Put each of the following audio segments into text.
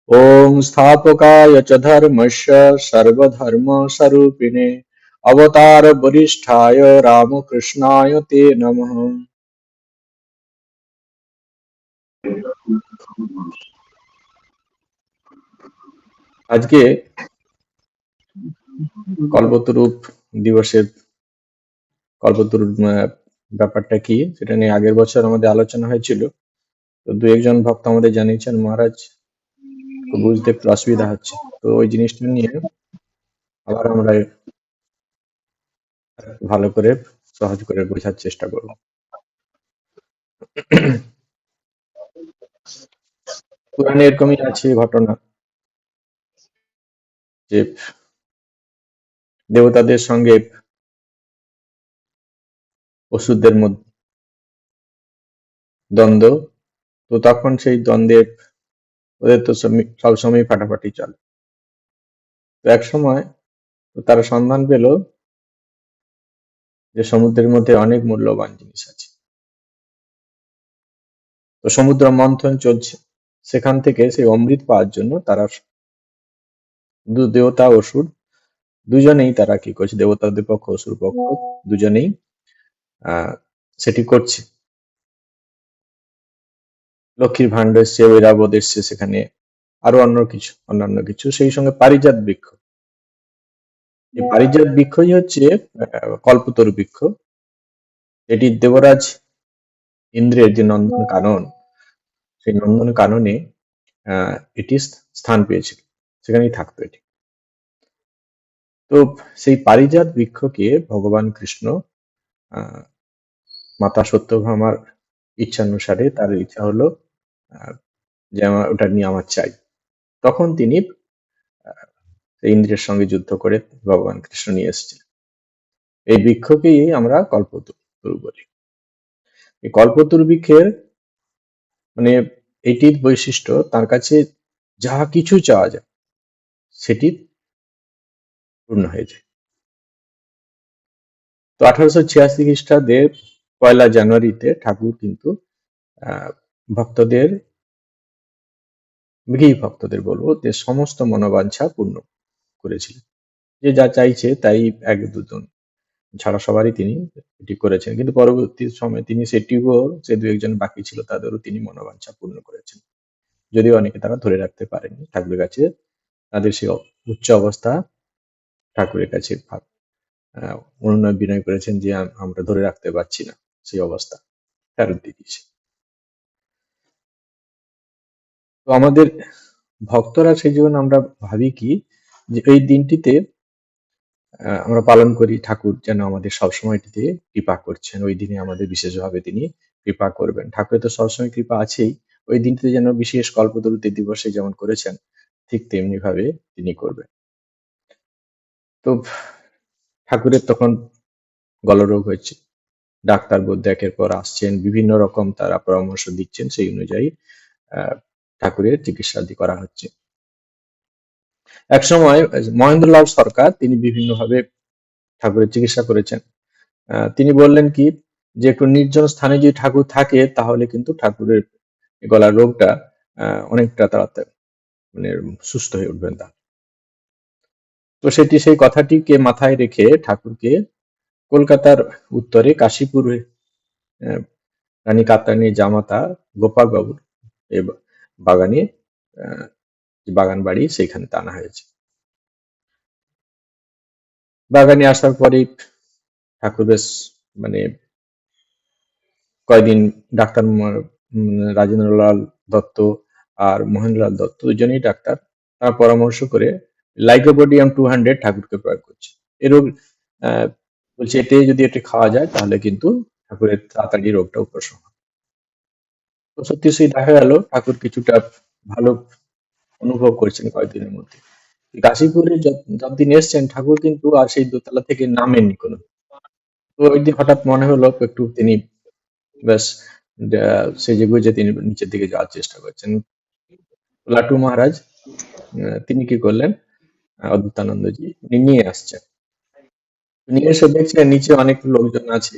ॐ स्थापकाय च धर्मस्य सर्वधर्मस्वरूपिणे अवतारवरिष्ठाय रामकृष्णाय ते नमः। আজকে কল্পতরু দিবসের কল্পতরুর ব্যাপারটা কি সেটা নিয়ে আগের বছর আমাদের আলোচনা হয়েছিল। তো দু একজন ভক্ত আমাদের জানিয়েছেন মহারাজ বুঝতে একটু অসুবিধা হচ্ছে। তো ওই জিনিসটা নিয়ে আবার আমরা ভালো করে সহজ করে বোঝার চেষ্টা করব। পুরাণে এরকমই আছে ঘটনা যে দেবতাদের সঙ্গে অসুরদের মধ্যে দ্বন্দ্ব। তো তখন সেই দ্বন্দ্বে ওদের তো সবসময় ফাটাফাটি চলে। তো এক সময় তারা সন্ধান পেল যে সমুদ্রের মধ্যে অনেক মূল্যবান জিনিস আছে। তো সমুদ্র মন্থন চলছে, সেখান থেকে সেই অমৃত পাওয়ার জন্য তারা দেবতা অসুর দুজনেই তারা কি করছে, দেবতাদের পক্ষ অসুর পক্ষ দুজনেই আহ সেটি করছে। লক্ষ্মীর ভান্ড এসছে, ঐরাবত এসছে, সেখানে আরো অন্যান্য কিছু, সেই সঙ্গে পারিজাত বৃক্ষ। এই পারিজাত বৃক্ষই হচ্ছে কল্পতরু বৃক্ষ। এটি দেবরাজ ইন্দ্রের যে নন্দন কানন, সেই নন্দন কাননে এটি স্থান পেয়েছিল, সেখানেই থাকতো এটি। তো সেই পারিজাত বৃক্ষকে ভগবান কৃষ্ণ আহ মাতা সত্যভামার ইচ্ছানুসারে, তার ইচ্ছা হলো যে ওটা নিয়ে আমার চাই। তখন তিনি ইন্দ্রের সঙ্গে যুদ্ধ করে ভগবান কৃষ্ণ নিয়ে এসেছেন। এই বৃক্ষকেই আমরা কল্পতরু বলি। এই কল্পতরু বৃক্ষের মানে এটির বৈশিষ্ট্য, তার কাছে যা কিছু চাওয়া যায় সেটি পূর্ণ হয়ে যায়। তো 1886 খ্রিস্টাব্দে 1 জানুয়ারিতে ঠাকুর কিন্তু ভক্তদের, ভক্তদের বলবো, যে সমস্ত মনোবাঞ্ছা পূর্ণ করেছিলেন। যে যা চাইছে তাই এক দুজন ছাড়া সবারই তিনি এটি করেছেন। কিন্তু পরবর্তী সময়ে তিনি সেটিও, যে দু একজন বাকি ছিল তাদেরও তিনি মনোবাঞ্ছা পূর্ণ করেছেন, যদিও অনেকে তারা ধরে রাখতে পারেনি ঠাকুরের কাছে তাদের সেই উচ্চ অবস্থা। ঠাকুরের কাছে অনুনয় বিনয় করেছেন যে আমরা ধরে রাখতে পারছি না, সেই অবস্থা ফেরত দিয়ে দিয়েছে। তো আমাদের ভক্তরা সেই জন্য আমরা ভাবি কি, যে এই দিনটিতে আমরা পালন করি, ঠাকুর যেন আমাদের সবসময় এটিতে কৃপা করছেন, ওই দিনে আমাদের বিশেষভাবে তিনি কৃপা করবেন। ঠাকুরের তো সবসময় কৃপা আছেই, ওই দিনটিতে যেন বিশেষ কল্পতরু দিবসে যেমন করেছেন ঠিক তেমনি ভাবে তিনি করবেন। তো ঠাকুরের তখন গলরোগ হয়েছে, ডাক্তার বৈদ্য একের পর আসছেন, বিভিন্ন রকম তারা পরামর্শ দিচ্ছেন, সেই অনুযায়ী ঠাকুরের চিকিৎসা করা হচ্ছে। এক সময় মহেন্দ্রলাল সরকার তিনি বিভিন্নভাবে ঠাকুরের চিকিৎসা করেছেন। তিনি বললেন কি, যে একটু নির্জন স্থানে যদি ঠাকুর থাকে তাহলে কিন্তু ঠাকুরের গলার রোগটা অনেকটা তাড়াতাড়ি মানে সুস্থ হয়ে উঠবেন তা। তো সেই কথাটিকে মাথায় রেখে ঠাকুরকে কলকাতার উত্তরে কাশীপুরে রানী কাত্যায়নীর জামাতা গোপাল বাবুর বাগানে, বাগান বাড়ি, সেইখানে আনা হয়েছে। বাগানে আসার পরে ঠাকুর বেশ মানে কয়েকদিন ডাক্তার রাজেন্দ্রলাল দত্ত আর মহেন্দ্রলাল দত্ত দুজনেই ডাক্তার, তারা পরামর্শ করে লাইকোপোডিয়াম 200 ঠাকুরকে প্রয়োগ করছে। এ রোগ বলছে এতে যদি এটি খাওয়া যায় তাহলে কিন্তু ঠাকুরের তাড়াতাড়ি রোগটা উপশম হয়। তো সত্যি সেই দেখা গেল ঠাকুর কিছুটা ভালো অনুভব করছেন কয়েকদিনের মধ্যে। কাশীপুরে যতদিন এসছেন ঠাকুর কিন্তু আর সেই দোতলা থেকে নামেননি কোনো। তো ওই দিন হঠাৎ মনে হলো একটু তিনি ব্যাস সেজে গুজে তিনি নিচের দিকে যাওয়ার চেষ্টা করছেন। লাটু মহারাজ তিনি কি করলেন, অদ্বৈতানন্দজি উনি নিয়ে আসছেন, নিয়ে এসে দেখছেন নিচে অনেক লোকজন আছে।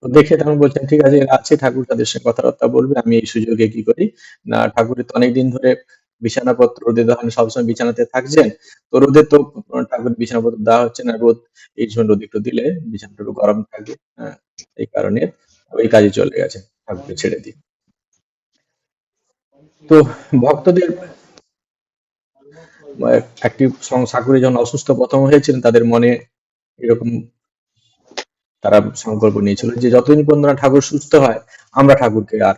তো দেখে তখন বলছেন ঠিক আছে এরা আছে, ঠাকুর তাদের সঙ্গে কথাবার্তা বলবে, আমি এই সুযোগে কি করি না, ঠাকুরের তো অনেকদিন ধরে বিছানাপত্র রোদে দেওয়া হয় না, সবসময় বিছানাতে থাকছেন, তো রোদে তো ঠাকুর বিছানাপত্র দেওয়া হচ্ছে না, রোদ এই জন্য রোদ একটু দিলে বিছানাটা একটু গরম থাকবে, হ্যাঁ, এই কারণে ওই কাজে চলে গেছে, ঠাকুরকে ছেড়ে দিয়ে। তো ভক্তদের একটি ঠাকুরে যখন অসুস্থ প্রথম হয়েছিলেন, তাদের মনে এরকম তারা সংকল্প নিয়েছিল যে যতদিন পর্যন্ত না ঠাকুর সুস্থ হয়, আমরা ঠাকুরকে আর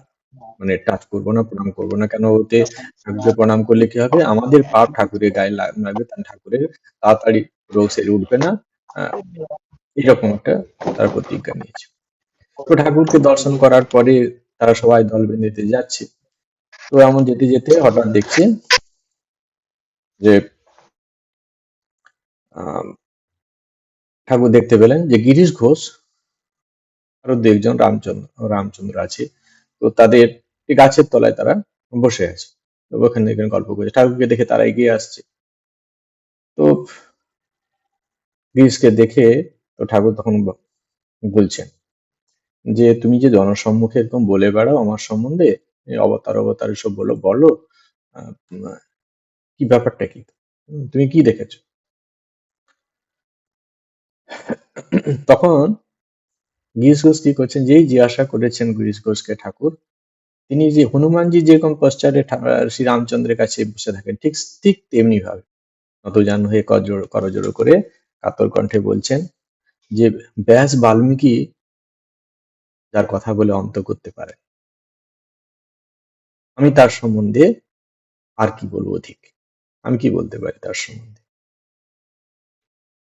মানে টাচ করবো না, প্রণাম করবো না, কেন ওতে ঠাকুরকে প্রণাম করলে কি হবে, আমাদের পাপ ঠাকুরের গায়ে লাগবে, তার ঠাকুরের তাড়াতাড়ি রোগ সেরে উঠবে না, আহ, এরকম একটা তারা প্রতিজ্ঞা নিয়েছে। তো ঠাকুরকে দর্শন করার পরে তারা সবাই দল বেঁধে যাচ্ছে। তো এমন যেতে যেতে হঠাৎ দেখছে যে আহ ঠাকুর দেখতে পেলেন যে গিরিশ ঘোষ আরো দু একজন রামচন্দ্র আছে, তো তাদের একটি গাছের তলায় তারা বসে আছে, তো ওখানে এখানে গল্প করছে, ঠাকুরকে দেখে তারা এগিয়ে আসছে। তো গিরিশকে দেখে তো ঠাকুর তখন বলছেন যে তুমি যে জনসম্মুখে এরকম বলে বেড়াও আমার সম্বন্ধে, এই অবতার অবতার সব বলো বলো, উম, কি ব্যাপারটা কি, তুমি কি দেখেছো? তখন গিরিশ ঘোষ কি করছেন, যেই জিজ্ঞাসা করেছেন গিরিশ ঘোষকে ঠাকুর, তিনি যে হনুমানজি যেরকম পশ্চারে শ্রী রামচন্দ্রের কাছে বসে থাকেন, ঠিক ঠিক তেমনি ভাবে নতজান হয়ে করজোড়ো করে কাতর কণ্ঠে বলছেন যে ব্যাস বাল্মীকি যার কথা বলে অন্ত করতে পারে, আমি তার সম্বন্ধে আর কি বলবো অধিক, আমি কি বলতে পারি তার সম্বন্ধে।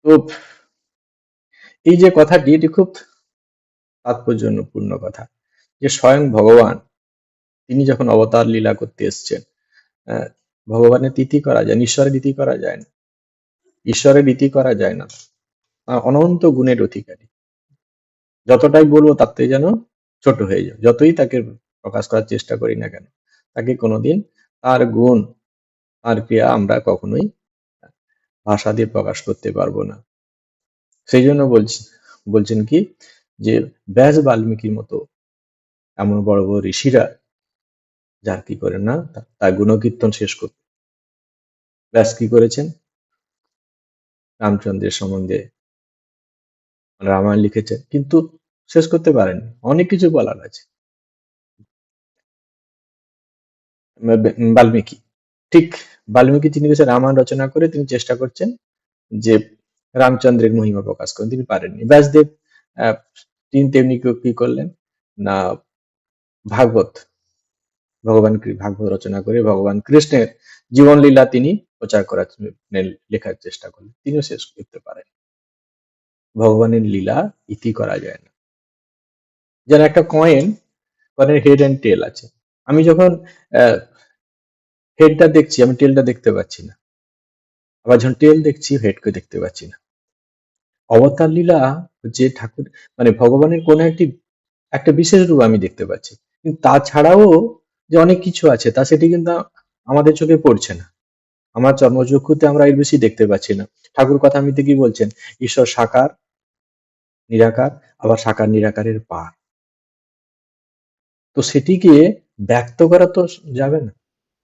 তো এই যে কথাটি, এটি খুব তাৎপর্যপূর্ণ কথা, যে স্বয়ং ভগবান তিনি যখন অবতার লীলা করতে এসছেন, আহ, ভগবানের তিথি করা যায় না, ঈশ্বরের রীতি করা যায় না, ঈশ্বরের রীতি করা যায় না, অনন্ত গুণের অধিকারী, যতটাই বলবো তার থেকে যেন ছোট হয়ে যায়, যতই তাকে প্রকাশ করার চেষ্টা করি না কেন, তাকে কোনোদিন তার গুণ তার ক্রিয়া আমরা কখনোই ভাষা দিয়ে প্রকাশ করতে পারবো না। সেই জন্য বলছেন কি যে ব্যাস বাল্মীকির মতো এমন বড় বড় ঋষিরা যার কি করে না তার গুণকীর্তন শেষ করতে, ব্যাস কি করেছেন, রামচন্দ্রের সম্বন্ধে রামায়ণ লিখেছেন, কিন্তু শেষ করতে পারেননি, অনেক কিছু বলার আছে। বাল্মীকি ঠিক, বাল্মীকি তিনি কিছু রামায়ণ রচনা করে তিনি চেষ্টা করছেন যে রামচন্দ্রের মহিমা প্রকাশ করেন, তিনি পারেননি। ব্যাসদেব আহ, তিনি তেমনি কি করলেন না, ভাগবত ভাগবত রচনা করে ভগবান কৃষ্ণের জীবন লীলা তিনি প্রচার করার লেখার চেষ্টা করলেন, তিনিও শেষ করতে পারেন। ভগবানের লীলা ইতি করা যায় না, যেন একটা কয়েনের হেড অ্যান্ড টেল আছে, আমি যখন হেডটা দেখছি আমি টেলটা দেখতে পাচ্ছি না, আবার যখন টেল দেখছি হেডকে দেখতে পাচ্ছি না। অবতার লীলা যে ঠাকুর মানে ভগবানের কোন একটি একটা বিশেষ রূপ আমি দেখতে পাচ্ছি, কিন্তু তাছাড়াও যে অনেক কিছু আছে তা সেটি কিন্তু আমাদের চোখে পড়ছে না, আমার চর্মচক্ষুতে আমরা এর বেশি দেখতে পাচ্ছি না। ঠাকুর কথামিতে কি বলছেন, ঈশ্বর সাকার নিরাকার, আবার সাকার নিরাকারের পার, তো সেটিকে ব্যক্ত করা তো যাবে না।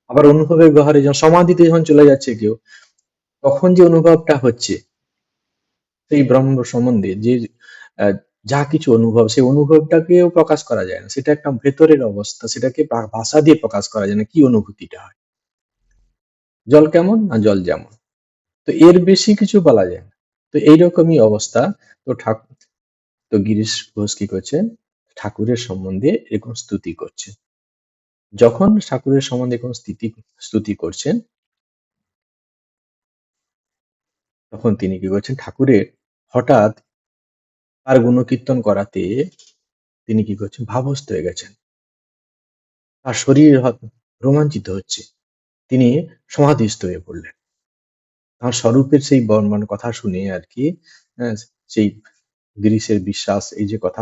আবার অনুভবের গহরে যখন সমাধিতে যখন চলে যাচ্ছে কেউ, তখন যে অনুভবটা হচ্ছে সেই ব্রহ্ম সম্বন্ধে যে আহ, যা কিছু অনুভব, সেই অনুভবটাকেও প্রকাশ করা যায় না, সেটা একটা ভেতরের অবস্থা, সেটাকে ভাষা দিয়ে প্রকাশ করা যায় না, কি অনুভূতিটা হয়, জল কেমন না জল যেমন, তো এর বেশি কিছু বলা যায় না। তো এইরকমই অবস্থা। তো ঠাকুর, তো গিরিশ ঘোষ কি করছেন, ঠাকুরের সম্বন্ধে এরকম স্তুতি করছেন, যখন ঠাকুরের সম্বন্ধে এরকম স্তুতি করছেন, তখন তিনি কি করছেন, ঠাকুরের হঠাৎ তার গুণকীর্তন করাতে তিনি কি করছেন, ভাবস্থ হয়ে গেছেন, তার শরীর রোমাঞ্চিত হচ্ছে, তিনি সমাধিস্থ হয়ে পড়লেন, তার স্বরূপের সেই বর্ণমান কথা শুনে আর কি, সেই গিরিশের বিশ্বাস, এই যে কথা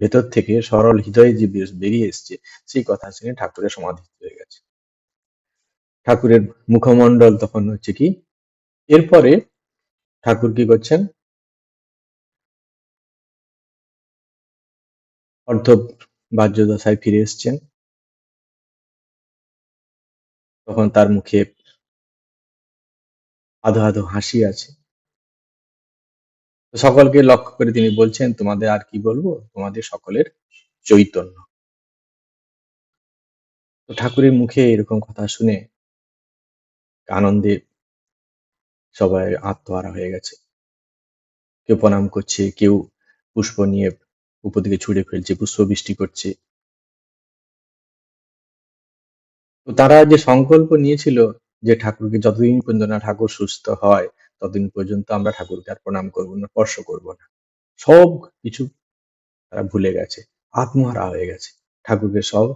ভেতর থেকে সরল হৃদয়ে যে বেরিয়ে এসছে, সেই কথা শুনে ঠাকুরের সমাধিস্থ হয়ে গেছে। ঠাকুরের মুখমণ্ডল তখন হচ্ছে কি, এরপরে ঠাকুর কি করছেন, অর্ধ বাহ্য দশায় ফিরে এসছেন, তখন তার মুখে আধো আধো হাসি আছে। তো সকলকে লক্ষ্য করে তিনি বলছেন, তোমাদের আর কি বলবো, তোমাদের সকলের চৈতন্য। তো ঠাকুরের মুখে এরকম কথা শুনে আনন্দে সবাই আত্মহারা হয়ে গেছে। কেউ প্রণাম করছে, কেউ পুষ্প নিয়ে উপর দিকে ছুঁড়ে ফেলছে, পুষ্প বৃষ্টি করছে। তো তারা যে সংকল্প নিয়েছিল যে ঠাকুরকে যতদিন পর্যন্ত না ঠাকুর সুস্থ হয় ততদিন পর্যন্ত আমরা ঠাকুরকে আর প্রণাম করবো না, স্পর্শ করবো না, সব কিছু তারা ভুলে গেছে, আত্মহারা হয়ে গেছে। ঠাকুরকে সব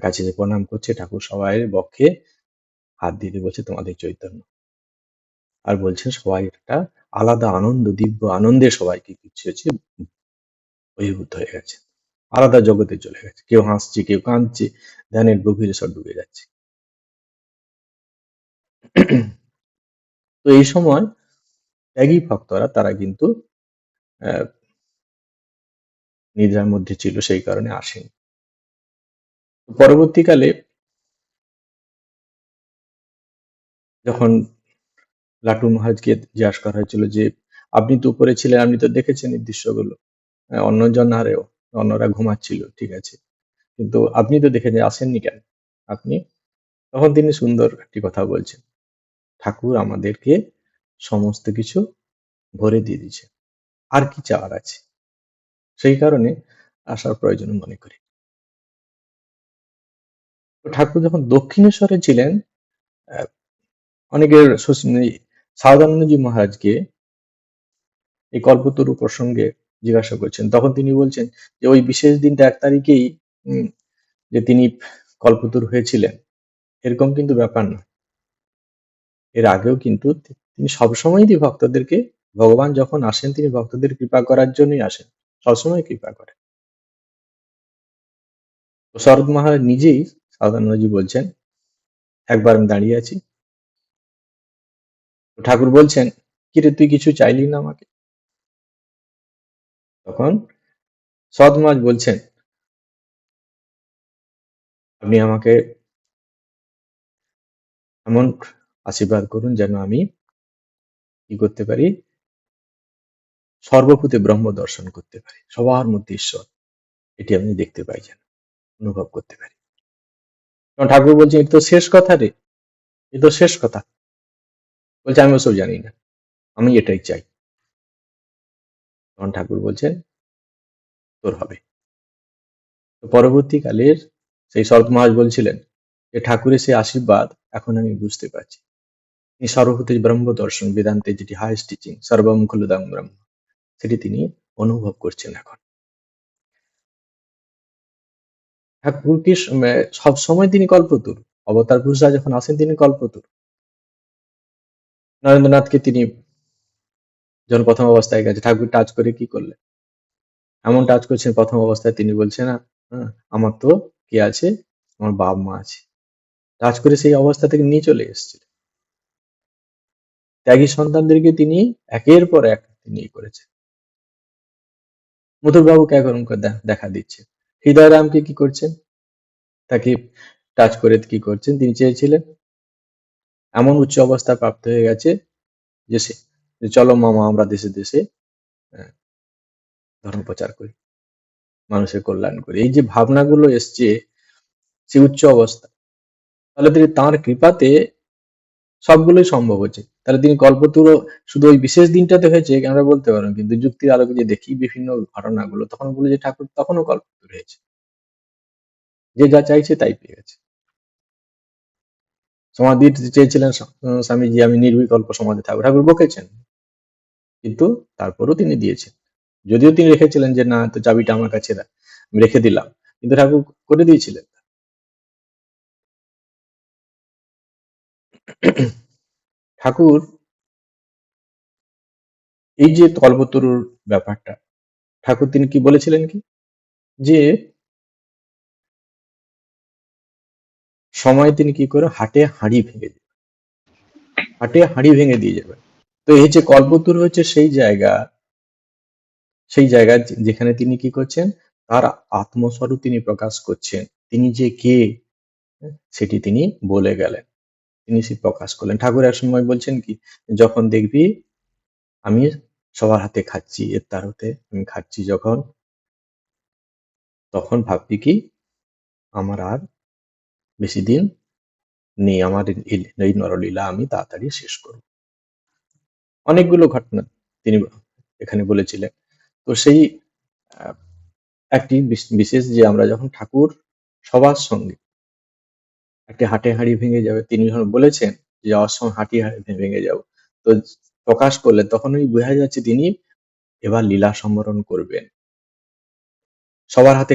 কাছে যে প্রণাম করছে, ঠাকুর সবাই বক্ষে হাত দিয়ে দিয়ে বলছে তোমাদের চৈতন্য, আর বলছেন সবাই একটা আলাদা আনন্দ, দিব্য আনন্দে সবাইকে কিছু হচ্ছে বহির্ভূত হয়ে গেছে, আলাদা জগতে চলে গেছে। কেউ হাসছে, কেউ কাঁদছে, ধ্যানের গভীরে সব ডুবে যাচ্ছে। তো এই সময় ত্যাগী ভক্তরা তারা কিন্তু আহ, নিদ্রার মধ্যে ছিল, সেই কারণে আসেনি। পরবর্তীকালে যখন লাটু মহারাজকে জিজ্ঞাসা করা হয়েছিল যে আপনি তো উপরে ছিলেন, আপনি তো দেখেছেন এই দৃশ্যগুলো, অন্যজন আরেও অন্যরা ঘুমাচ্ছিল, ঠিক আছে, কিন্তু আপনি তো দেখে যে আসেননি কেন আপনি? তখন তিনি সুন্দর একটি কথা বলছেন, ঠাকুর আমাদেরকে সমস্ত কিছু ভরে দিয়ে দিয়েছে, আর কি চাওয়ার আছে, সেই কারণে আসার প্রয়োজন মনে করি। তো ঠাকুর যখন দক্ষিণেশ্বরে ছিলেন, আহ, অনেকের সারদানন্দজি মহারাজকে এই কল্পতরু প্রসঙ্গে জিজ্ঞাসা করছেন, তখন তিনি বলছেন যে ওই বিশেষ দিনটা 1 তারিখেই যে তিনি কল্পতরু হয়েছিলেন, এরকম কিন্তু ব্যাপার না। এর আগেও কিন্তু তিনি সবসময় ভক্তদেরকে, ভগবান যখন আসেন তিনি ভক্তদের কৃপা করার জন্যই আসেন, সবসময় কৃপা করেন। তো শরৎ মহারাজ নিজেই, সারদানন্দজি বলছেন, একবার আমি দাঁড়িয়ে আছি, তো ঠাকুর বলছেন, কিরে তুই কিছু চাইলি না আমাকে? তখন সৎ মহারাজ বলছেন, আপনি আমাকে এমন আশীর্বাদ করুন যেন আমি কি করতে পারি, সর্বভূতে ব্রহ্ম দর্শন করতে পারি, সবার মধ্যে ঈশ্বর, এটি আমি দেখতে পাই, যেন অনুভব করতে পারি। তখন ঠাকুর বলছেন, এটা তো শেষ কথা রে, এ তো শেষ কথা। বলছে আমি ওসব জানি না, আমি এটাই চাই। তখন ঠাকুর বলছেন, তোর হবে। তো পরবর্তীকালের সেই শরৎ মহারাজ বলছিলেন যে ঠাকুরের সেই আশীর্বাদ এখন আমি বুঝতে পারছি। তিনি সর্বভূতে ব্রহ্ম দর্শন, বেদান্তে যেটি হাইস্ট টিচিং, সর্বম খলুদং ব্রহ্ম, সেটি তিনি অনুভব করছেন এখন। ঠাকুরকে সব সময় তিনি কল্পতরু, অবতার পুরুষরা যখন আসেন তিনি কল্পতরু। নরেন্দ্রনাথকে তিনি যখন প্রথম অবস্থায় গেছে, ঠাকুর টাচ করে কি করলেন, এমন টাচ করছেন প্রথম অবস্থায় তিনি বলছেন না, হ্যাঁ আমার তো কে আছে, আমার বাপ মা আছে, টাচ করে সেই অবস্থা থেকে নিয়ে চলে এসেছে। ত্যাগী সন্তানদেরকে তিনি একের পর এক তিনি করেছেন। মধুরবাবুকে এখন দেখা দিচ্ছে, হৃদয়রামকে কি করছেন, তাকে টাচ করে কি করছেন, তিনি চেয়েছিলেন, এমন উচ্চ অবস্থা প্রাপ্ত হয়ে গেছে যে যে চলো মামা আমরা দেশে দেশে আহ, ধর্ম প্রচার করি, মানুষের কল্যাণ করি, এই যে ভাবনাগুলো এসছে, সে উচ্চ অবস্থা, তাহলে তিনি তাঁর কৃপাতে সবগুলোই সম্ভব হচ্ছে। তাহলে তিনি কল্পতরু শুধু ওই বিশেষ দিনটাতে হয়েছে আমরা বলতে পারবো, কিন্তু যুক্তির আলোকে যে দেখি বিভিন্ন ঘটনাগুলো, তখন বলে যে ঠাকুর তখনও কল্পতরু হয়েছে, যে যা চাইছে তাই পেয়ে গেছে। সমাধি চেয়েছিলেন স্বামীজি, আমি নির্বিকল্প সমাধি থাকবো, ঠাকুর বকেছেন, কিন্তু তারপরও তিনি দিয়েছেন। যদিও তিনি রেখেছিলেন যে না, তো চাবিটা আমার কাছে আমি রেখে দিলাম, কিন্তু ঠাকুর করে দিয়েছিলেন। ঠাকুর এই যে কল্পতরুর ব্যাপারটা, ঠাকুর তিনি কি বলেছিলেন কি, যে সময় তিনি কি করে হাটে হাঁড়ি ভেঙে দিবেন, হাটে হাঁড়ি ভেঙে দিয়ে যাবেন। তো এই যে কল্পতরু হচ্ছে সেই জায়গা, সেই জায়গা যেখানে তিনি কি করছেন, তার আত্মস্বরূপ তিনি প্রকাশ করছেন, তিনি যে কে, সেটি তিনি বলে গেলেন, তিনি সে প্রকাশ করলেন। ঠাকুর এক সময় বলছেন কি, যখন দেখবি আমি সবার হাতে খাচ্ছি, এর তার হতে আমি খাচ্ছি যখন, তখন ভাববি কি আমার আর বেশি দিন নেই, আমার এই নরলীলা আমি তাড়াতাড়ি শেষ করব। অনেকগুলো ঘটনা তিনি এখানে বলেছিলেন। তো সেই আহ, একটি বিশেষ যে আমরা যখন ঠাকুর সবার সঙ্গে একটি হাটে হাঁড়ি ভেঙে যাবে, তিনি যখন বলেছেন যে যাওয়ার সময় হাঁটি হাঁড়ি ভেঙে যাও, তো প্রকাশ করলেন, তখন ওই বোঝা যাচ্ছে তিনি এবার লীলা সম্বরণ করবেন। সবার হাতে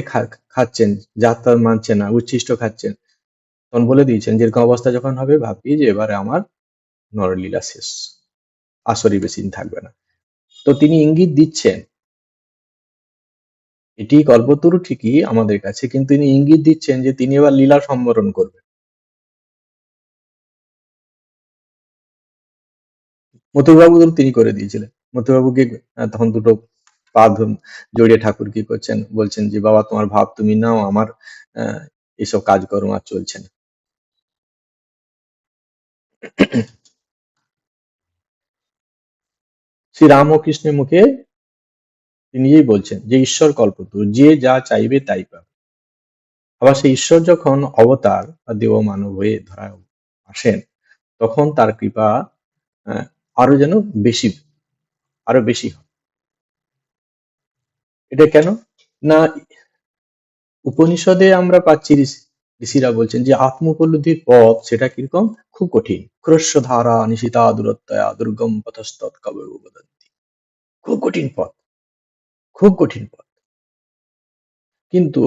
খাচ্ছেন, যাত্রা মানছে না, উচ্ছিষ্ট খাচ্ছেন, তখন বলে দিয়েছেন যেরকম অবস্থা যখন হবে ভাববি যে এবারে আমার নরলীলা শেষ, আসরই বেশি দিন থাকবে না। তো তিনি ইঙ্গিত দিচ্ছেন, এটি কল্পতরু ঠিকই আমাদের কাছে, কিন্তু তিনি ইঙ্গিত দিচ্ছেন যে তিনি এবার লীলা সম্বরণ করবেন। মথুরবাবু তিনি করে দিয়েছিলেন। মথুরবাবুকে তখন দুটো পা জড়িয়ে ঠাকুর কি করছেন, বলছেন যে বাবা তোমার ভাব তুমি নাও, আমার এসব কাজকর্ম আর চলছে না। শ্রী রামকৃষ্ণের মুখে তিনি নিজেই বলছেন যে ঈশ্বর কল্পতরু, যে যা চাইবে তাই পাবে। আবার সেই ঈশ্বর যখন অবতার বা দেব মানব হয়ে ধরা আসেন, তখন তার কৃপা আহ, আরো যেন বেশি, আরো বেশি হয়। এটা কেন না, উপনিষদে আমরা পাচ্ছি ঋষিরা বলছেন যে আত্মোপলব্ধির পথ সেটা কিরকম, খুব কঠিন। ক্রস্য ধারা নিশিতা দূরত্বয়া দুর্গম পথস্তৎ কবর বদন্তি। খুব কঠিন পথ, খুব কঠিন পথ। কিন্তু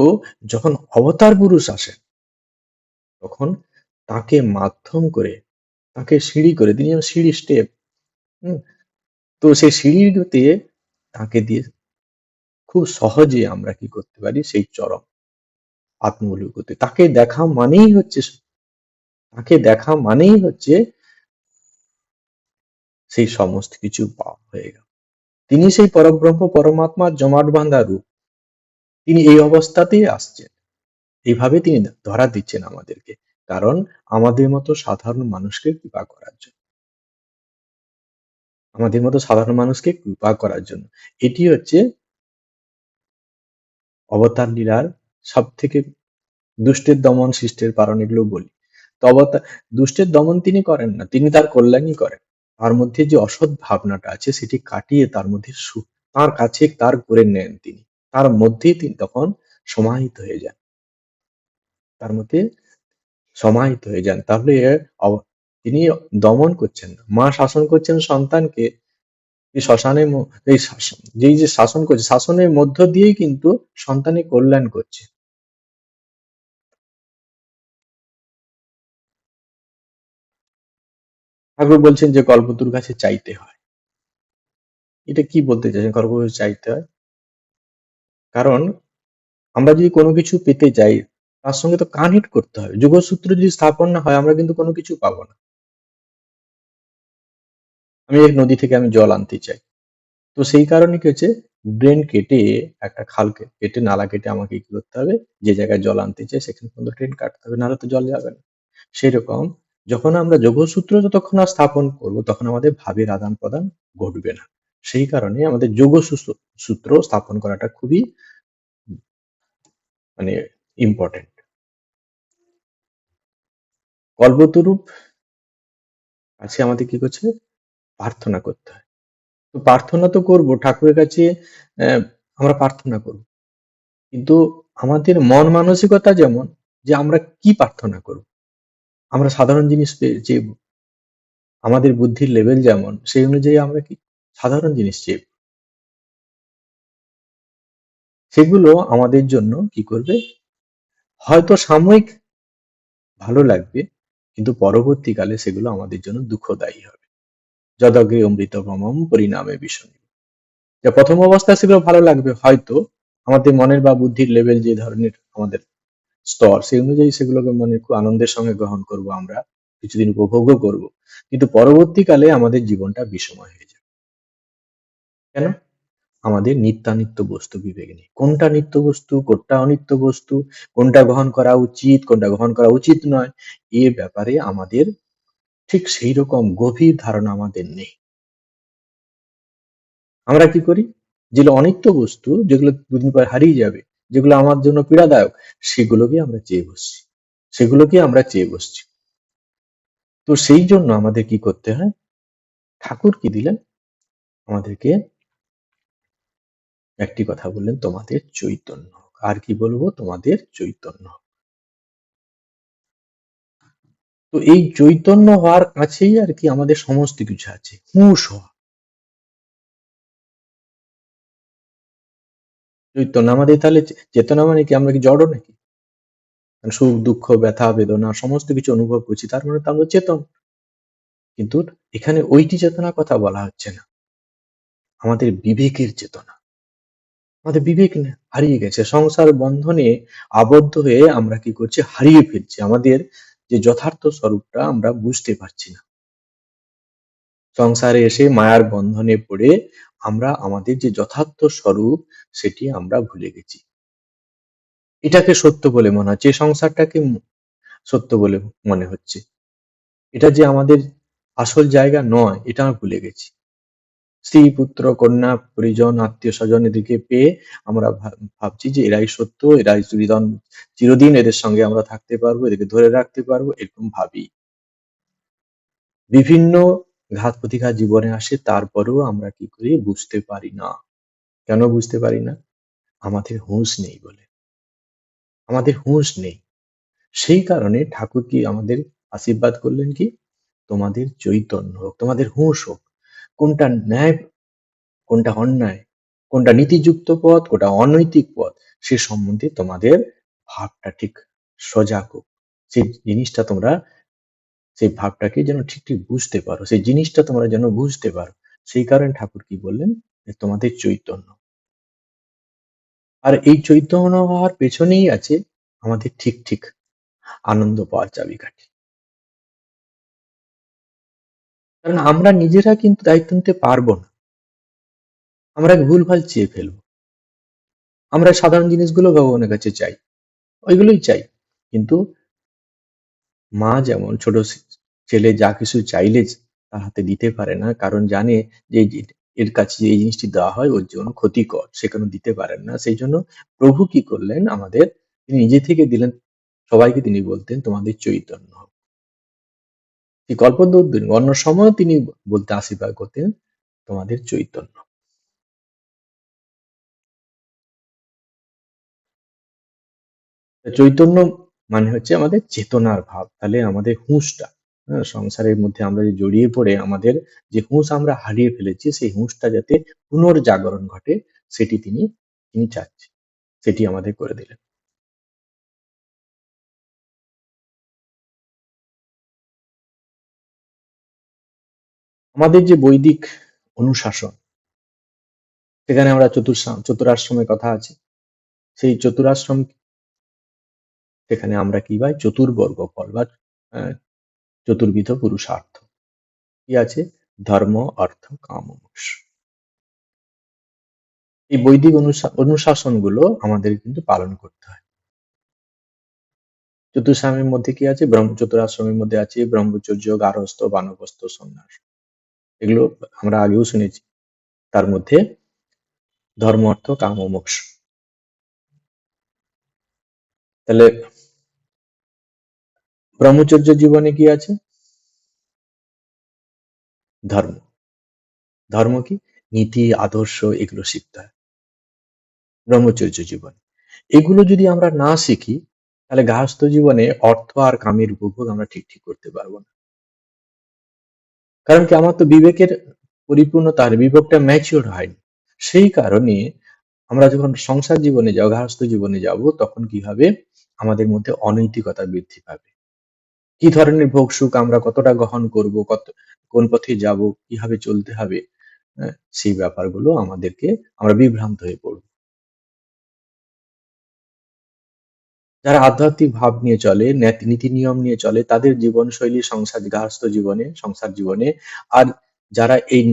যখন অবতার পুরুষ আসেন, তখন তাকে মাধ্যম করে, তাকে সিঁড়ি করে, তিনি যেন সিঁড়ি স্টেপ, তো সেই সিঁড়িতে তাকে দিয়ে খুব সহজে আমরা কি করতে পারি, সেই চরম আত্মমূল্য করতে, তাকে দেখা মানেই হচ্ছে সেই সমস্ত কিছু পাওয়া হয়ে গেল। তিনি সেই পরব্রহ্ম পরমাত্মার জমাট বাঁধা রূপ, তিনি এই অবস্থাতেই আসছেন, এইভাবে তিনি ধরা দিচ্ছেন আমাদেরকে, কারণ আমাদের মতো সাধারণ মানুষকে কৃপা করার জন্য, আমাদের মতো সাধারণ মানুষকে কৃপা করার জন্য। এটি হচ্ছে অবতার লীলার সব থেকে, দুষ্টের দমন শিষ্টের পালন এগুলো বলি। তো দুষ্টের দমন তিনি করেন না, তিনি তার কল্যাণই করেন। তার মধ্যে যে অসৎ ভাবনাটা আছে সেটি কাটিয়ে তার মধ্যে তার কাছে তার করে নেন তিনি, তার মধ্যেই তিনি তখন সমাহিত হয়ে যান, তার মধ্যে সমাহিত হয়ে যান। তাহলে তিনি দমন করছেন না, মা শাসন করছেন সন্তানকে, এই শ্মশানের এই যেই যে শাসন করছে, শাসনের মধ্য দিয়েই কিন্তু সন্তানের কল্যাণ করছে। ঠাকুর বলছেন যে কল্পতরুর কাছে চাইতে হয়। এটা কি বলতে চাইছেন কল্পতরু চাইতে হয়? কারণ আমরা যদি কোনো কিছু পেতে চাই, তার সঙ্গে তো কানেক্ট করতে হবে। যোগসূত্র যদি স্থাপন না হয়, আমরা কিন্তু কোনো কিছু পাবো না। আমি এক নদী থেকে আমি জল আনতে চাই, তো সেই কারণে কি হচ্ছে, ড্রেন কেটে, একটা খাল কেটে, নালা কেটে আমাকে কি করতে হবে, যে জায়গায় জল আনতে চাই সেখানে পর্যন্ত ড্রেন কাটতে হবে, নাহলে তো জল যাবে না। সেরকম যখন আমরা যোগসূত্র যতক্ষণ না স্থাপন করব, তখন আমাদের ভাবের আদান প্রদান ঘটবে না। সেই কারণে আমাদের সূত্র স্থাপন করাটা খুবই মানে ইম্পর্টেন্ট। কল্পতরু কাছে আমাদের কি করছে, প্রার্থনা করতে হয়। তো প্রার্থনা তো করবো ঠাকুরের কাছে, আমরা প্রার্থনা করব, কিন্তু আমাদের মন মানসিকতা যেমন, যে আমরা কি প্রার্থনা করব, আমরা সাধারণ জিনিস যে আমাদের বুদ্ধির লেভেল যেমন, সেই অনুযায়ী আমরা কি সাধারণ জিনিস চেয়ে, সেগুলো আমাদের জন্য কি করবে, হয়তো সাময়িক ভালো লাগবে, কিন্তু পরবর্তীকালে সেগুলো আমাদের জন্য দুঃখদায়ী হবে। যদগ্রে অমৃত ভ্রমম পরিণামে বিষণ। যে প্রথম অবস্থায় সেগুলো ভালো লাগবে, হয়তো আমাদের মনের বা বুদ্ধির লেভেল যে ধরনের আমাদের স্তর, সেই অনুযায়ী সেগুলোকে মনে খুব আনন্দের সঙ্গে গ্রহণ করব, আমরা কিছুদিন উপভোগও করব, কিন্তু পরবর্তীকালে আমাদের জীবনটা বিষময় হয়ে যাবে। কেন? আমাদের নিত্যানিত্য বস্তু বিবেক নেই। কোনটা নিত্য বস্তু, কোনটা অনিত্য বস্তু, কোনটা গ্রহণ করা উচিত, কোনটা গ্রহণ করা উচিত নয়, এ ব্যাপারে আমাদের ঠিক সেই রকম গভীর ধারণা আমাদের নেই। আমরা কি করি? যেগুলো অনিত্য বস্তু, যেগুলো দুদিন পর হারিয়ে যাবে, যেগুলো আমার জন্য পীড়াদায়ক, সেগুলোকে আমরা চেয়ে বসছি, সেগুলোকে আমরা চেয়ে বসছি। তো সেই জন্য আমাদের কি করতে হয়? ঠাকুর কি দিলেন? আমাদেরকে একটি কথা বললেন, তোমাদের চৈতন্য হোক। আর কি বলবো? তোমাদের চৈতন্য হোক। তো এই চৈতন্য হওয়ার কাছেই আর কি আমাদের সমস্ত কিছু আছে। হুঁশ হওয়া, চৈতন্য আমাদের তাহলে চেতনা মানে কি? আমরা কি জড় নাকি? মানে সুখ দুঃখ ব্যথা বেদনা সমস্ত কিছু অনুভব করছি, তার মানে তো আমরা চেতন। কিন্তু এখানে ওইটি চেতনার কথা বলা হচ্ছে না, আমাদের বিবেকের চেতনা। আমাদের বিবেক হারিয়ে গেছে, সংসার বন্ধনে আবদ্ধ হয়ে আমরা কি করছি? হারিয়ে ফেলছি আমাদের যে যথার্থ স্বরূপটা আমরা বুঝতে পারছি না। সংসারে এসে মায়ার বন্ধনে পড়ে আমরা আমাদের যে যথার্থ স্বরূপ সেটি আমরা ভুলে গেছি। এটাকে সত্য বলে মনে হচ্ছে, এই সংসারটাকে সত্য বলে মনে হচ্ছে। এটা যে আমাদের আসল জায়গা নয়, এটা আমরা ভুলে গেছি। স্ত্রী পুত্র কন্যা পরিজন আত্মীয় স্বজন এদেরকে পেয়ে আমরা ভাবছি যে এরাই সত্য, এরাই চিরদিন এদের সঙ্গে আমরা থাকতে পারবো, এদেরকে ধরে রাখতে পারবো, এরকম ভাবি। বিভিন্ন ঘাত প্রতিঘাত জীবনে আসে, তারপরেও আমরা কি করি? বুঝতে পারি না। কেন বুঝতে পারি না? আমাদের হুঁশ নেই বলে। আমাদের হুঁশ নেই। সেই কারণে ঠাকুর কি আমাদের আশীর্বাদ করলেন কি? তোমাদের চৈতন্য হোক, তোমাদের হুঁশ হোক। কোনটা ন্যায়, কোনটা অন্যায়, কোনটা নীতিযুক্ত পথ, কোনটা অনৈতিক পথ, সে সম্বন্ধে তোমাদের ভাবটা ঠিক সজাগ হোক। সেই জিনিসটা তোমরা, সেই ভাবটাকে যেন ঠিক ঠিক বুঝতে পারো, সেই জিনিসটা তোমরা যেন বুঝতে পারো। সেই কারণে ঠাকুর কি বললেন? যে তোমাদের চৈতন্য। আর এই চৈতন্য হওয়ার পেছনেই আছে আমাদের ঠিক ঠিক আনন্দ পাওয়ার চাবিকাঠি। কারণ আমরা নিজেরা কিন্তু দায়িত্ব নিতে পারবো না, আমরা ভুলভাল চেয়ে ফেলবো। আমরা সাধারণ জিনিসগুলো ভগবানের কাছে চাই, ওইগুলোই চাই। কিন্তু মা যেমন ছোট ছেলে যা কিছু চাইলে তার হাতে দিতে পারে না, কারণ জানে যে এর কাছে যে এই জিনিসটি দেওয়া হয় ওর জন্য ক্ষতিকর, সে কেন দিতে পারেন না। সেই জন্য প্রভু কি করলেন? আমাদের তিনি নিজে থেকে দিলেন। সবাইকে তিনি বলতেন তোমাদের চৈতন্য হোক। এই কল্পদ্রূপ দিন, অন্য সময় তিনি বলতে আশীর্বাদ করতেন তোমাদের চৈতন্য। চৈতন্য মানে হচ্ছে আমাদের চেতনার ভাব। তাহলে আমাদের হুঁশটা, সংসারের মধ্যে আমরা যে জড়িয়ে পড়ে আমাদের যে হুঁশ আমরা হারিয়ে ফেলেছি, সেই হুঁশটা যাতে পুনর্জাগরণ ঘটে, সেটি তিনি তিনি চাচ্ছেন, সেটি আমাদের করে দিলেন। আমাদের যে বৈদিক অনুশাসন, সেখানে আমরা চতুরাশ্রমের কথা আছে। সেই চতুরাশ্রম, সেখানে আমরা কি পাই? চতুর্বর্গ ফল বা আহ, চতুর্বিধ পুরুষার্থ কি আছে? ধর্ম অর্থ কাম মোক্ষ। এই বৈদিক অনুশাসনগুলো আমাদের কিন্তু পালন করতে হয়। চতুর্শ্রেণীর মধ্যে কি আছে? চতুরাশ্রমের মধ্যে আছে ব্রহ্মচর্য, গার্হস্থ, বানপ্রস্থ, সন্ন্যাস। এগুলো আমরা আগেও শুনেছি। তার মধ্যে ধর্ম অর্থ কাম ও মোক্ষ। তাহলে ব্রহ্মচর্য জীবনে কি আছে? ধর্ম। ধর্ম কি? নীতি আদর্শ, এগুলো শিখতে হয় ব্রহ্মচর্য জীবনে। এগুলো যদি আমরা না শিখি, তাহলে গার্হস্থ্য জীবনে অর্থ আর কামের উপভোগ আমরা ঠিক ঠিক করতে পারবো না। কারণ কি? আমার তো বিবেকের পরিপূর্ণতা, বিবেকটা ম্যাচিওর হয়নি। সেই কারণে আমরা যখন সংসার জীবনে যাব, গৃহস্থ জীবনে যাব, তখন কি হবে? আমাদের মধ্যে অনৈতিকতা বৃদ্ধি পাবে। কি ধরনের ভোগ সুখ আমরা কতটা গ্রহণ করব, কোন পথে যাব, কিভাবে চলতে হবে, সেই ব্যাপারগুলো আমাদেরকে, আমরা বিভ্রান্ত হয়ে পড়ব। যারা আধ্যাত্মিক ভাব নিয়ে চলে, নীতি নিয়ম নিয়ে চলে, তাদের জীবনশৈলী গৃহস্থ জীবনে, সংসার জীবনে, আর যারা এই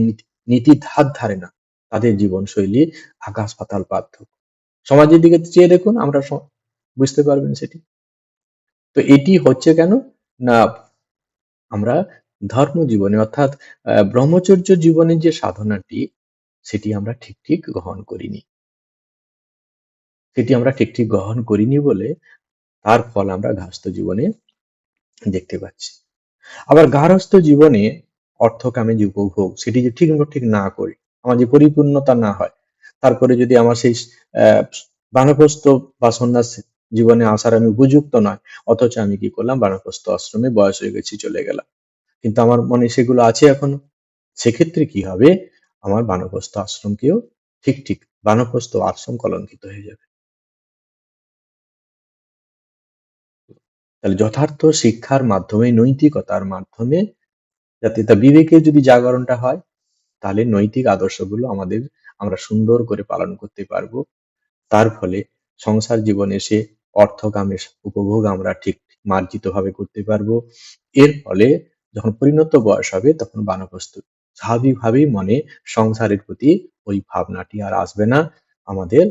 নীতির ধার ধারে না, তাদের জীবনশৈলী আকাশ পাতাল পার্থক্য। সমাজের দিকে চেয়ে দেখুন, আমরা বুঝতে পারবেন সেটি। তো এটি হচ্ছে কেন না, আমরা ধর্ম জীবনে অর্থাৎ ব্রহ্মচর্য জীবনের যে সাধনাটি, সেটি আমরা ঠিক ঠিক গ্রহণ করিনি। সেটি আমরা ঠিক ঠিক গ্রহণ করিনি বলে তার ফল আমরা গার্হস্থ্য জীবনে দেখতে পাচ্ছি। আবার গার্হস্থ্য জীবনে অর্থকামী যে উপভোগ, সেটি যদি ঠিক না করি, আমার যে পরিপূর্ণতা না হয়, তারপরে যদি আমার সেই আহ, বানপ্রস্থ বা সন্ন্যাস জীবনে আসার আমি উপযুক্ত নয়, অথচ আমি কি করলাম, বানপ্রস্থ আশ্রমে বয়স হয়ে গেছি চলে গেলাম, কিন্তু আমার মনে সেগুলো আছে এখনো, সেক্ষেত্রে কি হবে, আমার বানপ্রস্থ আশ্রমকেও ঠিক ঠিক বানপ্রস্থ আশ্রম কলঙ্কিত হয়ে যাবে। তাহলে যথার্থ শিক্ষার মাধ্যমে, নৈতিকতার মাধ্যমে, যাতে তা বিবেকের যদি জাগরণটা হয়, তাহলে নৈতিক আদর্শগুলো আমরা সুন্দর করে পালন করতে পারবো। তার ফলে সংসার জীবনে এসে অর্থকামের উপভোগ আমরা ঠিক মার্জিত ভাবে করতে পারবো। এর ফলে যখন পরিণত বয়স হবে, তখন বানপ্রস্থ স্বাভাবিকভাবেই মনে সংসারের প্রতি ওই ভাবনাটি আর আসবে না। আমাদের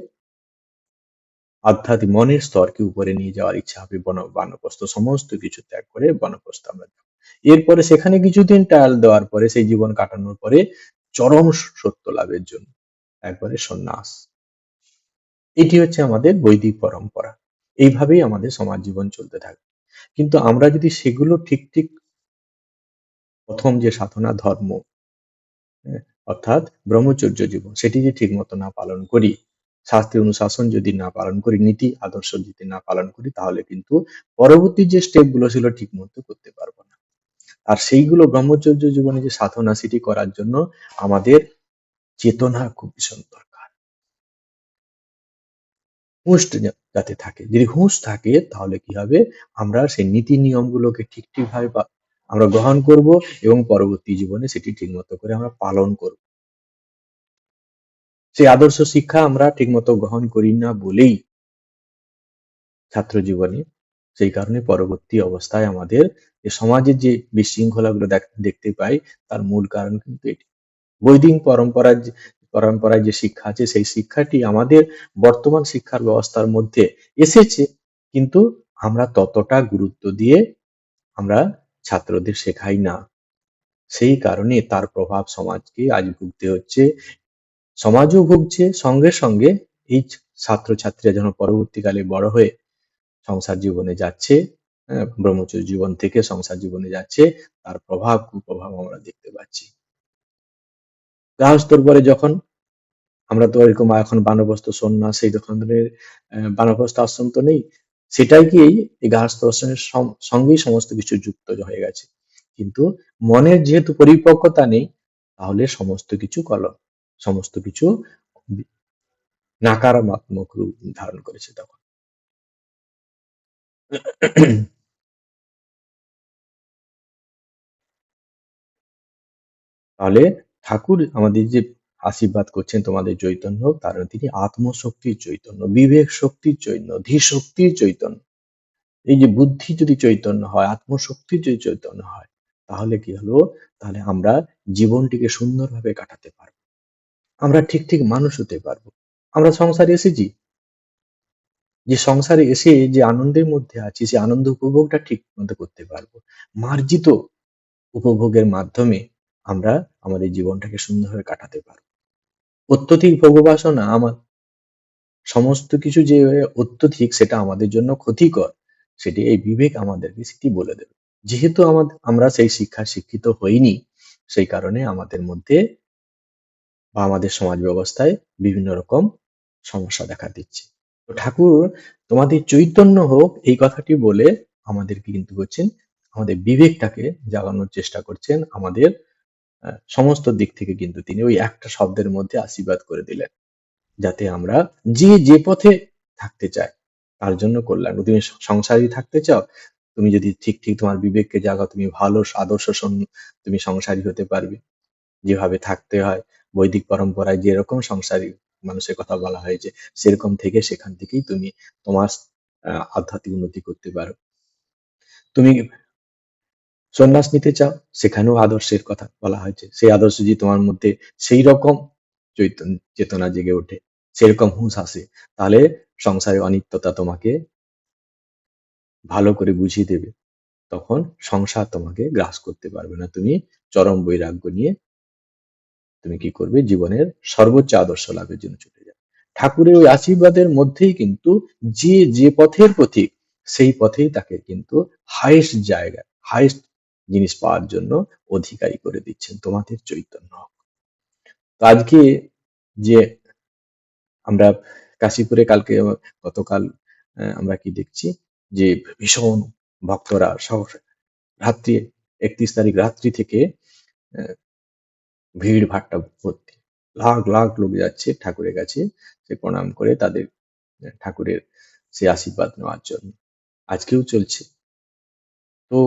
আধ্যাত্মিক মনের স্তরকে উপরে নিয়ে যাওয়ার ইচ্ছা হবে, বানপ্রস্থ সমস্ত কিছু ত্যাগ করে বানপ্রস্থ আমরা যাব। এরপরে সেখানে কিছুদিন ট্রায়াল দেওয়ার পরে, সেই জীবন কাটানোর পরে চরম সত্য লাভের জন্য একবারে সন্ন্যাস। এটি হচ্ছে আমাদের বৈদিক পরম্পরা। এইভাবেই আমাদের সমাজ জীবন চলতে থাকে। কিন্তু আমরা যদি সেগুলো ঠিক ঠিক, প্রথম যে সাধনা ধর্ম, হ্যাঁ, অর্থাৎ ব্রহ্মচর্য জীবন, সেটি যদি ঠিক মতো না পালন করি, শাস্ত্রীয় অনুশাসন যদি না পালন করি, নীতি আদর্শ যদি না পালন করি, তাহলে কিন্তু পরবর্তী যে স্টেপ গুলো ছিল ঠিক মতো করতে পারবো না। আর সেইগুলো ব্রহ্মচর্য জীবনে যে সাধনা, সেটি করার জন্য আমাদের চেতনা খুব ভীষণ দরকার। হুঁশ যাতে থাকে, যদি হুঁশ থাকে, তাহলে কি হবে, আমরা সেই নীতি নিয়মগুলোকে ঠিক ঠিক ভাবে আমরা গ্রহণ করব, এবং পরবর্তী জীবনে সেটি ঠিক মতো করে আমরা পালন করব। সেই আদর্শ শিক্ষা আমরা ঠিকমতো গ্রহণ করি না বলেই ছাত্র জীবনে, সেই কারণে পরবর্তী অবস্থায় আমাদের যে সমাজের যে বিশৃঙ্খলাগুলো দেখতে পাই, তার মূল কারণ কিন্তু এটি। বৈদিক পরম্পরায় যে শিক্ষা আছে, সেই শিক্ষাটি আমাদের বর্তমান শিক্ষার ব্যবস্থার মধ্যে এসেছে, কিন্তু আমরা ততটা গুরুত্ব দিয়ে আমরা ছাত্রদের শেখাই না। সেই কারণে তার প্রভাব সমাজকে আজ ভুগতে হচ্ছে, সমাজও ভুগছে, সঙ্গে সঙ্গে এই ছাত্রছাত্রীরা যখন পরবর্তীকালে বড় হয়ে সংসার জীবনে যাচ্ছে, ব্রহ্মচর্য জীবন থেকে সংসার জীবনে যাচ্ছে, তার কুপ্রভাব আমরা দেখতে পাচ্ছি। গৃহস্থর পরে যখন আমরা তো এরকম এখন বানপ্রস্থ সন্ন্যাস, সেই ধরনের বানপ্রস্থ আশ্রম তো নেই, সেটাই কি এই গার্হস্থ্য আশ্রমের সঙ্গেই সমস্ত কিছু যুক্ত হয়ে গেছে। কিন্তু মনের যেহেতু পরিপক্কতা নেই, তাহলে সমস্ত কিছু নাকারাত্মক রূপ ধারণ করেছে তখন। তাহলে ঠাকুর আমাদের যে আশীর্বাদ করছেন, তোমাদের চৈতন্য, তার তিনি আত্মশক্তির চৈতন্য, বিবেক শক্তির চৈতন্য, ধী শক্তির চৈতন্য। এই যে বুদ্ধি যদি চৈতন্য হয়, আত্মশক্তির যদি চৈতন্য হয়, তাহলে কি হলো, তাহলে আমরা জীবনটিকে সুন্দরভাবে কাটাতে পারবো, আমরা ঠিক ঠিক মানুষ হতে পারবো। আমরা সংসারে এসেছি, যে সংসারে এসে যে আনন্দের মধ্যে আছি, সেই আনন্দ উপভোগটা ঠিক মতো করতে পারবো। মার্জিত উপভোগের মাধ্যমে আমরা আমাদের জীবনটাকে সুন্দরভাবে কাটাতে পারবো। অত্যধিক ভোগবাসনা সমস্ত কিছু যে অত্যধিক, সেটা আমাদের জন্য ক্ষতিকর, সেটি এই বিবেক আমাদেরকে সেটি বলে দেবে। যেহেতু আমরা সেই শিক্ষিত হইনি, সেই কারণে আমাদের মধ্যে বা আমাদের সমাজ ব্যবস্থায় বিভিন্ন রকম সমস্যা দেখা দিচ্ছে। তো ঠাকুর তোমাদের চৈতন্য হোক, এই কথাটি বলে আমাদেরকে কিন্তু করছেন, আমাদের বিবেকটাকে জাগানোর চেষ্টা করছেন, আমাদের সমস্ত দিক থেকে কিন্তু তিনি ওই একটা শব্দের মধ্যে আশীর্বাদ করে দিলেন, যাতে আমরা যে পথে থাকতে চাই, তার জন্য কল্যাণ। তুমি সংসারী থাকতে চাও, তুমি যদি ঠিক ঠিক তোমার বিবেককে জাগাও, তুমি ভালো আদর্শ তুমি সংসারী হতে পারবে। যেভাবে থাকতে হয়, বৈদিক পরম্পরায় যেরকম সংসারী মানুষের কথা বলা হয়েছে, সেরকম থেকে সেখান থেকেই তুমি তোমার আধ্যাত্মিক উন্নতি করতে পারো। তুমি সন্ন্যাস নিতে চাও, সেখানেও আদর্শের কথা বলা হয়েছে, সেই আদর্শ যদি তোমার মধ্যে সেই রকম চেতনা জেগে ওঠে, সেরকম হুঁশ আসে, তাহলে সংসারের অনিত্যতা তোমাকে ভালো করে বুঝিয়ে দেবে। তখন সংসার তোমাকে গ্রাস করতে পারবে না। তুমি চরম বৈরাগ্য নিয়ে তুমি কি করবে, জীবনের সর্বোচ্চ আদর্শ লাভের জন্য চলে যাবে। ঠাকুরের ওই আশীর্বাদের মধ্যেই কিন্তু যে যে পথের পথিক, সেই পথেই তাকে কিন্তু হাইয়েস্ট জায়গা, হাইয়েস্ট জিনিস পাওয়ার জন্য অধিকারী করে দিচ্ছেন তোমাদের চৈতন্য। তো আজকে যে আমরা কাশীপুরে কালকে গতকাল আমরা কি দেখছি যে ভীষণ ভক্তরা সব রাত্রি 31 তারিখ রাত্রি থেকে আহ, ভিড় ভাট্টা ভর্তি, লাখ লাখ লোক যাচ্ছে ঠাকুরের কাছে, সে প্রণাম করে তাদের ঠাকুরের সে আশীর্বাদ নেওয়ার জন্য। আজকেও চলছে। তো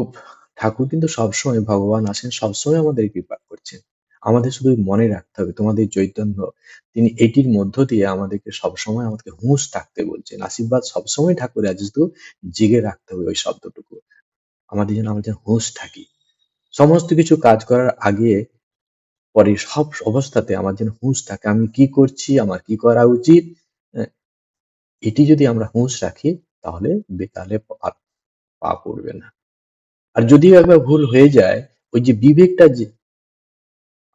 ঠাকুর কিন্তু সবসময়, ভগবান আসেন সবসময় আমাদের কৃপা করছেন। আমাদের শুধু মনে রাখতে হবে তোমাদের চৈতন্য, তিনি এটির মধ্য দিয়ে আমাদেরকে সবসময় আমাদেরকে হুঁশ থাকতে বলছেন। আশীর্বাদ সবসময় ঠাকুরের আছে, শুধু জেগে রাখতে হবে ওই শব্দটুকু। আমাদের যেন আমরা যেন হুঁশ থাকি সমস্ত কিছু কাজ করার আগে পরে, সব অবস্থাতে আমার যেন হুঁশ থাকে, আমি কি করছি, আমার কি করা উচিত। আহ, এটি যদি আমরা হুঁশ রাখি, তাহলে বেতালে আর পা পড়বে না। আর যদিও একবার ভুল হয়ে যায়, ওই যে বিবেকটা যে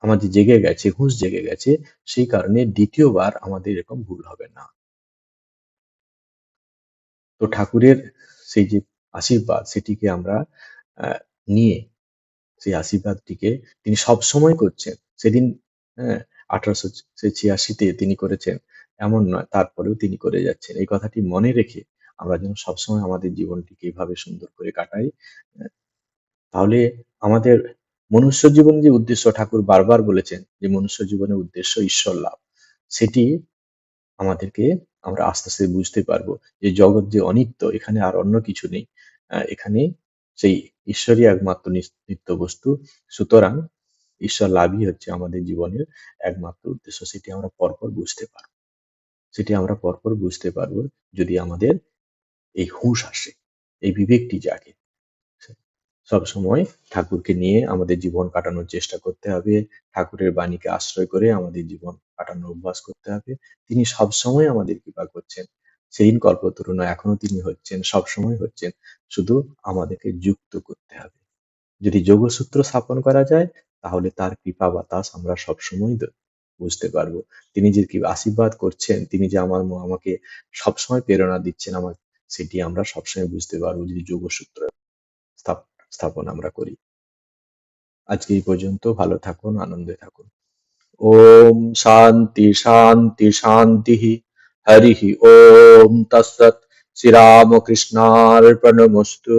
আমাদের জেগে গেছে, হুঁশ জেগে গেছে, সেই কারণে দ্বিতীয়বার আমাদের এরকম ভুল হবে না। তো ঠাকুরের সেই যে আশীর্বাদ, সেটিকে আমরা আহ, নিয়ে সেই আশীর্বাদটিকে তিনি সব সময় করছেন। সেদিন হ্যাঁ 1886-তে তিনি করেছেন এমন নয়, তারপরেও তিনি করে যাচ্ছেন। এই কথাটি মনে রেখে আমরা যেন সবসময় আমাদের জীবনটিকে এইভাবে সুন্দর করে কাটাই। তাহলে আমাদের মনুষ্য জীবনের যে উদ্দেশ্য, ঠাকুর বারবার বলেছেন যে মনুষ্য জীবনের উদ্দেশ্য ঈশ্বর লাভ, সেটি আমাদেরকে আমরা আস্তে আস্তে বুঝতে পারবো যে জগৎ যে অনিত্য, এখানে আর অন্য কিছু নেই। এখানে সেই ঈশ্বরই একমাত্র নিত্য বস্তু। সুতরাং ঈশ্বর লাভই হচ্ছে আমাদের জীবনের একমাত্র উদ্দেশ্য। সেটি আমরা পরপর বুঝতে পারবো যদি আমাদের এই হুঁশ আসে, এই বিবেকটি জাগে। সব সময় ঠাকুরকে নিয়ে আমাদের জীবন কাটানোর চেষ্টা করতে হবে। ঠাকুরের বাণীকে আশ্রয় করে আমাদের জীবন কাটানোর অভ্যাস করতে হবে। তিনি সব সময় আমাদের কৃপা করছেন। সেদিন কল্পতরু নয়, এখনো তিনি হচ্ছেন, সব সময় হচ্ছেন। শুধু আমাদেরকে যুক্ত করতে হবে। যদি যোগসূত্র স্থাপন করা যায়, তাহলে তার কৃপা বাতাস আমরা সবসময় বুঝতে পারবো। তিনি যে কি আশীর্বাদ করছেন, তিনি যে আমাকে সবসময় প্রেরণা দিচ্ছেন আমার, সেটি আমরা সবসময় বুঝতে পারবো যদি যোগসূত্র স্থাপন আমরা করি। আজকে এই পর্যন্ত। ভালো থাকুন, আনন্দে থাকুন। ওম শান্তি শান্তি শান্তি। হরি ওম তৎসৎ। শ্রীরামকৃষ্ণার্পণমস্তু।